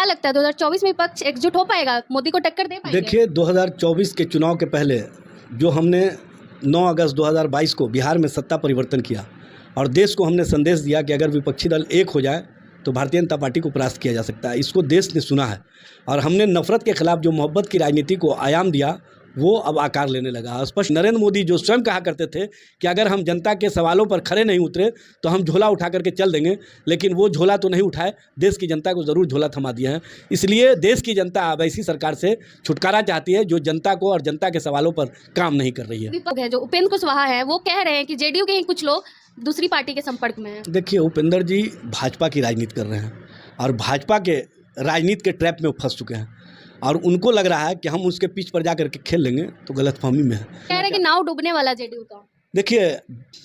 क्या लगता है 2024 में विपक्ष एकजुट हो पाएगा, मोदी को टक्कर दे पाएंगे? देखिए 2024 के चुनाव के पहले जो हमने 9 अगस्त 2022 को बिहार में सत्ता परिवर्तन किया और देश को हमने संदेश दिया कि अगर विपक्षी दल एक हो जाए तो भारतीय जनता पार्टी को परास्त किया जा सकता है। इसको देश ने सुना है और हमने नफरत के खिलाफ जो मोहब्बत की राजनीति को आयाम दिया वो अब आकार लेने लगा। स्पष्ट नरेंद्र मोदी जो स्वयं कहा करते थे कि अगर हम जनता के सवालों पर खरे नहीं उतरे तो हम झोला उठा करके चल देंगे, लेकिन वो झोला तो नहीं उठाए, देश की जनता को ज़रूर झोला थमा दिया है। इसलिए देश की जनता अब ऐसी सरकार से छुटकारा चाहती है जो जनता को और जनता के सवालों पर काम नहीं कर रही है। जो उपेंद्र कुशवाहा है वो कह रहे हैं कि जेडीयू के ही कुछ लोग दूसरी पार्टी के संपर्क में हैं। देखिए उपेंद्र जी भाजपा की राजनीति कर रहे हैं और भाजपा के राजनीति के ट्रैप में फंस चुके हैं और उनको लग रहा है कि हम उसके पीछ पर जा करके खेल लेंगे तो गलतफहमी में है। कह रहे हैं कि नाव डूबने वाला जेडीयू का। देखिए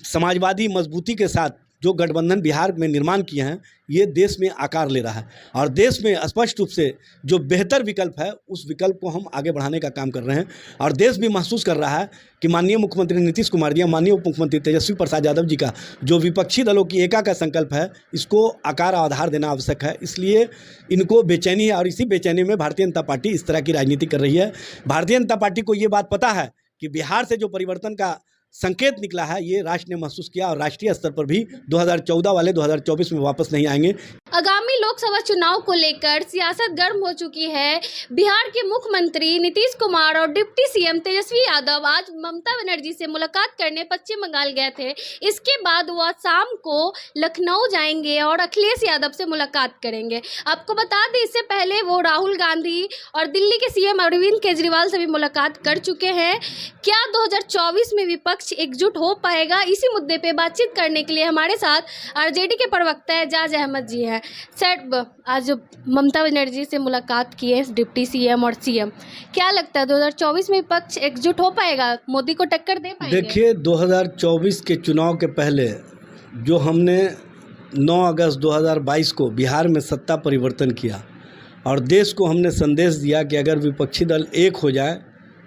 समाजवादी मजबूती के साथ जो गठबंधन बिहार में निर्माण किए हैं ये देश में आकार ले रहा है और देश में स्पष्ट रूप से जो बेहतर विकल्प है उस विकल्प को हम आगे बढ़ाने का काम कर रहे हैं और देश भी महसूस कर रहा है कि माननीय मुख्यमंत्री नीतीश कुमार जी, माननीय उप मुख्यमंत्री तेजस्वी प्रसाद यादव जी का जो विपक्षी दलों की एका का संकल्प है इसको आकार और आधार देना आवश्यक है। इसलिए इनको बेचैनी है और इसी बेचैनी में भारतीय जनता पार्टी इस तरह की राजनीति कर रही है। भारतीय जनता पार्टी को ये बात पता है कि बिहार से जो परिवर्तन का संकेत निकला है ये राष्ट्र ने महसूस किया और राष्ट्रीय स्तर पर भी 2014 वाले 2024 में वापस नहीं आएंगे। आगामी लोकसभा चुनाव को लेकर सियासत गर्म हो चुकी है। बिहार के मुख्यमंत्री नीतीश कुमार और डिप्टी सीएम तेजस्वी यादव आज ममता बनर्जी से मुलाकात करने पश्चिम बंगाल गए थे। इसके बाद वो शाम को लखनऊ जाएंगे और अखिलेश यादव से मुलाकात करेंगे। आपको बता दें इससे पहले वो राहुल गांधी और दिल्ली के सीएम अरविंद केजरीवाल से भी मुलाकात कर चुके हैं। क्या 2024 में विपक्ष एकजुट हो पाएगा, इसी मुद्दे पे बातचीत करने के लिए हमारे साथ आरजेडी के प्रवक्ता एजाज अहमद जी हैं। सर आज ममता बनर्जी से मुलाकात की है डिप्टी सीएम और सीएम, क्या लगता है 2024 में विपक्ष एकजुट हो पाएगा, मोदी को टक्कर दे पाएंगे? देखिए 2024 के चुनाव के पहले जो हमने 9 अगस्त 2022 को बिहार में सत्ता परिवर्तन किया और देश को हमने संदेश दिया कि अगर विपक्षी दल एक हो जाए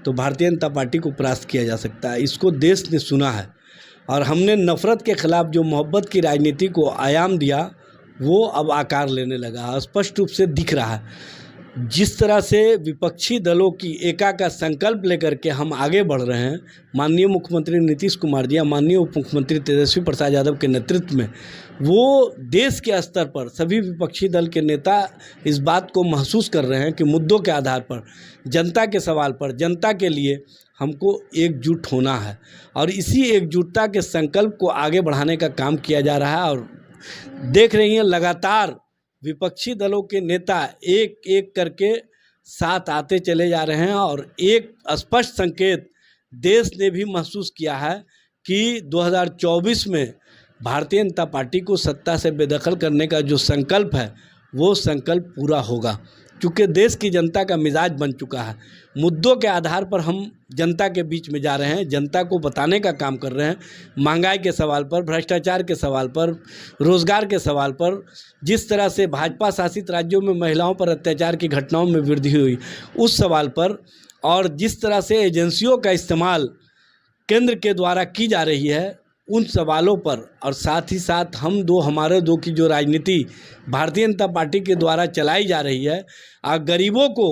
तो भारतीय जनता पार्टी को परास्त किया जा सकता है। इसको देश ने सुना है और हमने नफरत के खिलाफ जो मोहब्बत की राजनीति को आयाम दिया वो अब आकार लेने लगा। स्पष्ट रूप से दिख रहा है जिस तरह से विपक्षी दलों की एका का संकल्प लेकर के हम आगे बढ़ रहे हैं। माननीय मुख्यमंत्री नीतीश कुमार जी, माननीय उप मुख्यमंत्री तेजस्वी प्रसाद यादव के नेतृत्व में वो देश के स्तर पर सभी विपक्षी दल के नेता इस बात को महसूस कर रहे हैं कि मुद्दों के आधार पर जनता के सवाल पर जनता के लिए हमको एकजुट होना है और इसी एकजुटता के संकल्प को आगे बढ़ाने का काम किया जा रहा है। और देख रही हैं लगातार विपक्षी दलों के नेता एक एक करके साथ आते चले जा रहे हैं और एक स्पष्ट संकेत देश ने भी महसूस किया है कि 2024 में भारतीय जनता पार्टी को सत्ता से बेदखल करने का जो संकल्प है वो संकल्प पूरा होगा, क्योंकि देश की जनता का मिजाज बन चुका है। मुद्दों के आधार पर हम जनता के बीच में जा रहे हैं, जनता को बताने का काम कर रहे हैं। महंगाई के सवाल पर, भ्रष्टाचार के सवाल पर, रोजगार के सवाल पर, जिस तरह से भाजपा शासित राज्यों में महिलाओं पर अत्याचार की घटनाओं में वृद्धि हुई उस सवाल पर, और जिस तरह से एजेंसियों का इस्तेमाल केंद्र के द्वारा की जा रही है उन सवालों पर, और साथ ही साथ हमारे दो की जो राजनीति भारतीय जनता पार्टी के द्वारा चलाई जा रही है, गरीबों को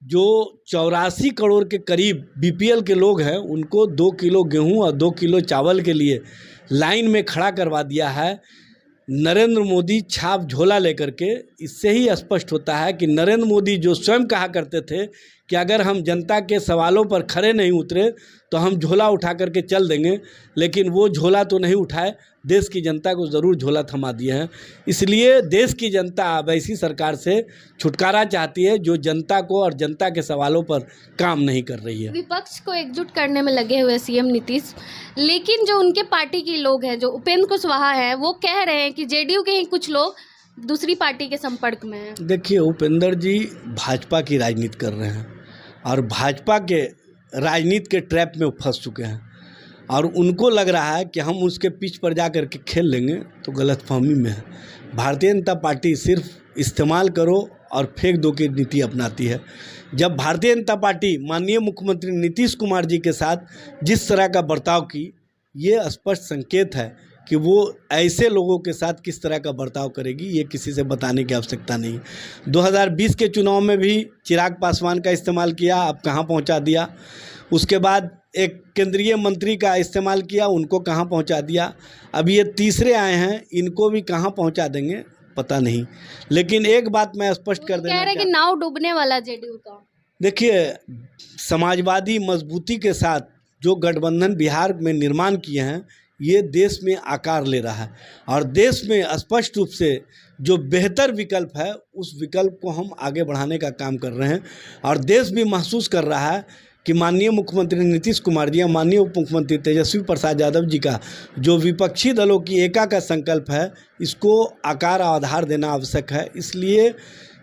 जो 84 करोड़ के करीब बीपीएल के लोग हैं उनको 2 किलो गेहूं और 2 किलो चावल के लिए लाइन में खड़ा करवा दिया है नरेंद्र मोदी छाप झोला लेकर के। इससे ही स्पष्ट होता है कि नरेंद्र मोदी जो स्वयं कहा करते थे कि अगर हम जनता के सवालों पर खरे नहीं उतरे तो हम झोला उठा करके चल देंगे, लेकिन वो झोला तो नहीं उठाए, देश की जनता को ज़रूर झोला थमा दिए हैं। इसलिए देश की जनता अब ऐसी सरकार से छुटकारा चाहती है जो जनता को और जनता के सवालों पर काम नहीं कर रही है। विपक्ष को एकजुट करने में लगे हुए सीएम नीतीश, लेकिन जो उनके पार्टी के लोग हैं, जो उपेंद्र कुशवाहा है, वो कह रहे हैं कि जेडीयू के ही कुछ लोग दूसरी पार्टी के संपर्क में हैं। देखिए उपेंद्र जी भाजपा की राजनीति कर रहे हैं और भाजपा के राजनीति के ट्रैप में फंस चुके हैं और उनको लग रहा है कि हम उसके पीछ पर जा कर के खेल लेंगे तो गलतफहमी में है। भारतीय जनता पार्टी सिर्फ इस्तेमाल करो और फेंक दो की नीति अपनाती है। जब भारतीय जनता पार्टी माननीय मुख्यमंत्री नीतीश कुमार जी के साथ जिस तरह का बर्ताव की, ये स्पष्ट संकेत है कि वो ऐसे लोगों के साथ किस तरह का बर्ताव करेगी, ये किसी से बताने की आवश्यकता नहीं। 2020 के चुनाव में भी चिराग पासवान का इस्तेमाल किया, अब कहाँ पहुँचा दिया। उसके बाद एक केंद्रीय मंत्री का इस्तेमाल किया, उनको कहाँ पहुँचा दिया। अब ये तीसरे आए हैं, इनको भी कहाँ पहुँचा देंगे पता नहीं। लेकिन एक बात मैं स्पष्ट कर देना कह रहे हैं कि नाव डूबने वाला जेडीयू का। देखिए, समाजवादी मजबूती के साथ जो गठबंधन बिहार में निर्माण किए हैं, ये देश में आकार ले रहा है और देश में स्पष्ट रूप से जो बेहतर विकल्प है उस विकल्प को हम आगे बढ़ाने का काम कर रहे हैं। और देश भी महसूस कर रहा है कि माननीय मुख्यमंत्री नीतीश कुमार जी या माननीय उप मुख्यमंत्री तेजस्वी प्रसाद यादव जी का जो विपक्षी दलों की एका का संकल्प है, इसको आकार और आधार देना आवश्यक है। इसलिए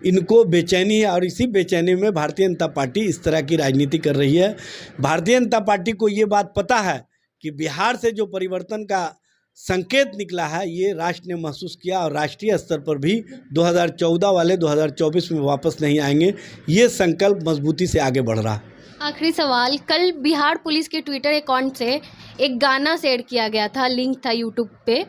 इनको बेचैनी है और इसी बेचैनी में भारतीय जनता पार्टी इस तरह की राजनीति कर रही है। भारतीय जनता पार्टी को ये बात पता है कि बिहार से जो परिवर्तन का संकेत निकला है, ये राष्ट्र ने महसूस किया और राष्ट्रीय स्तर पर भी 2014 वाले 2024 में वापस नहीं आएंगे। ये संकल्प मजबूती से आगे बढ़ रहा है। आखिरी सवाल, कल बिहार पुलिस के ट्विटर अकाउंट से एक गाना शेयर किया गया था, लिंक था यूट्यूब पे,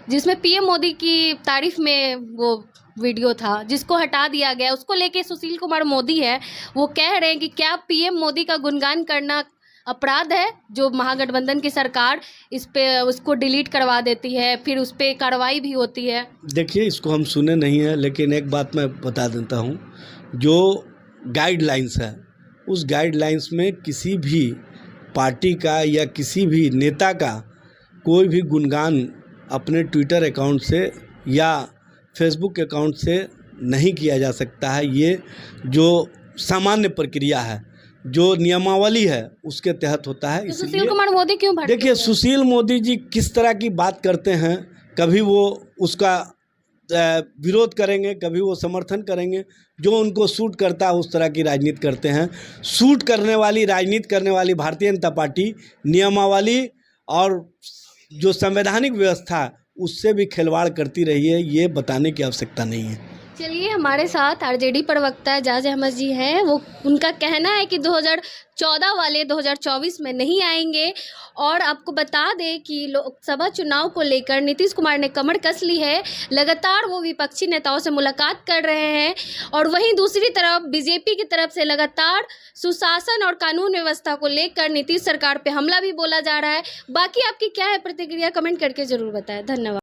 जिसमें पीएम मोदी की तारीफ में वो वीडियो था, जिसको हटा दिया गया। उसको लेके सुशील कुमार मोदी है, वो कह रहे हैं कि क्या पीएम मोदी का गुणगान करना अपराध है, जो महागठबंधन की सरकार इस पे उसको डिलीट करवा देती है, फिर उस पर कार्रवाई भी होती है। देखिए, इसको हम सुने नहीं हैं, लेकिन एक बात मैं बता देता हूँ, जो गाइडलाइंस है उस गाइडलाइंस में किसी भी पार्टी का या किसी भी नेता का कोई भी गुणगान अपने ट्विटर अकाउंट से या फेसबुक अकाउंट से नहीं किया जा सकता है। ये जो सामान्य प्रक्रिया है, जो नियमावली है, उसके तहत होता है। तो सुशील कुमार मोदी क्यों भड़के? देखिए, सुशील मोदी जी किस तरह की बात करते हैं, कभी वो उसका विरोध करेंगे, कभी वो समर्थन करेंगे। जो उनको सूट करता है उस तरह की राजनीति करते हैं। सूट करने वाली राजनीति करने वाली भारतीय जनता पार्टी नियमावली और जो संवैधानिक व्यवस्था उससे भी खिलवाड़ करती रही है, ये बताने की आवश्यकता नहीं है। चलिए, हमारे साथ आरजेडी प्रवक्ता एजाज अहमद जी हैं। वो उनका कहना है कि 2014 वाले 2024 में नहीं आएंगे। और आपको बता दें कि लोकसभा चुनाव को लेकर नीतीश कुमार ने कमर कस ली है। लगातार वो विपक्षी नेताओं से मुलाकात कर रहे हैं और वहीं दूसरी तरफ बीजेपी की तरफ से लगातार सुशासन और कानून व्यवस्था को लेकर नीतीश सरकार पे हमला भी बोला जा रहा है। बाकी आपकी क्या है प्रतिक्रिया, कमेंट करके ज़रूर बताएं। धन्यवाद।